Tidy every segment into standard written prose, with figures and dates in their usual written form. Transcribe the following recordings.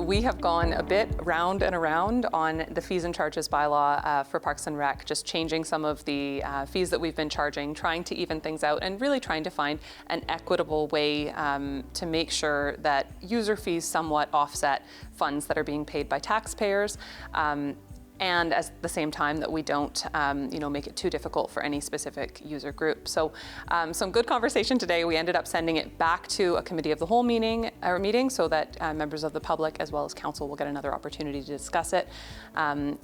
we have gone a bit round and around on the fees and charges bylaw for Parks and Rec, just changing some of the fees that we've been charging, trying to even things out, and really trying to find an equitable way to make sure that user fees somewhat offset funds that are being paid by taxpayers. And at the same time that we don't make it too difficult for any specific user group. So some good conversation today. We ended up sending it back to a committee of the whole meeting so that members of the public as well as council will get another opportunity to discuss it.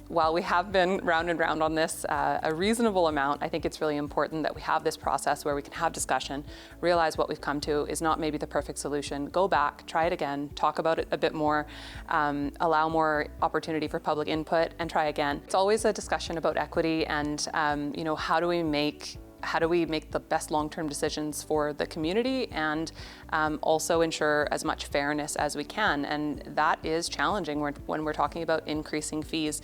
While we have been round and round on this a reasonable amount, I think it's really important that we have this process where we can have discussion, realize what we've come to is not maybe the perfect solution, go back, try it again, talk about it a bit more, allow more opportunity for public input, and try again. It's always a discussion about equity and how do we make the best long-term decisions for the community and also ensure as much fairness as we can. And that is challenging when we're talking about increasing fees.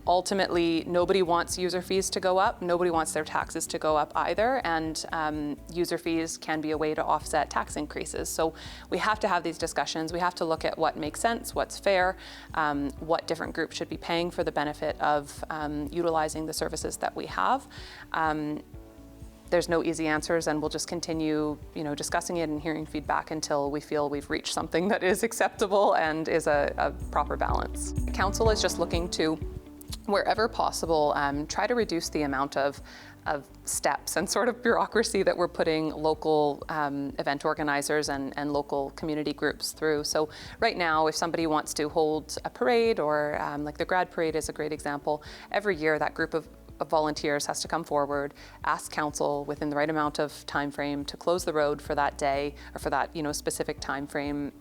Ultimately, nobody wants user fees to go up. Nobody wants their taxes to go up either. And user fees can be a way to offset tax increases. So we have to have these discussions. We have to look at what makes sense, what's fair, what different groups should be paying for the benefit of utilizing the services that we have. There's no easy answers, and we'll just continue, discussing it and hearing feedback until we feel we've reached something that is acceptable and is a proper balance. Council is just looking to, wherever possible, try to reduce the amount of steps and sort of bureaucracy that we're putting local event organizers and local community groups through. So right now, if somebody wants to hold a parade or like the grad parade is a great example, every year that group of volunteers has to come forward, ask council within the right amount of time frame to close the road for that day or for that specific time frame.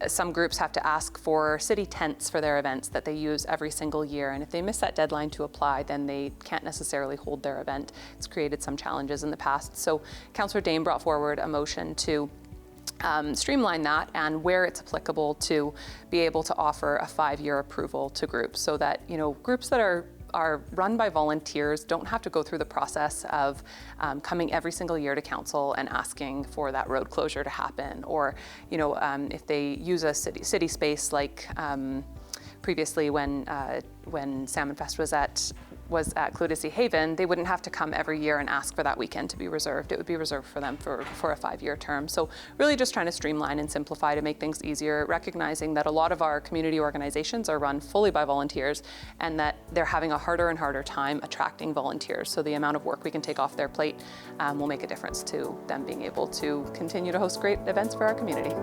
Some groups have to ask for city tents for their events that they use every single year, and if they miss that deadline to apply, then they can't necessarily hold their event. It's created some challenges in the past. So Councillor Dane brought forward a motion to streamline that, and where it's applicable to be able to offer a 5-year approval to groups so that groups that are run by volunteers don't have to go through the process of coming every single year to council and asking for that road closure to happen, or if they use a city space like previously when Salmon Fest was at Cludacy Haven, they wouldn't have to come every year and ask for that weekend to be reserved. It would be reserved for them for a 5-year term. So really just trying to streamline and simplify to make things easier, recognizing that a lot of our community organizations are run fully by volunteers and that they're having a harder and harder time attracting volunteers. So the amount of work we can take off their plate will make a difference to them being able to continue to host great events for our community.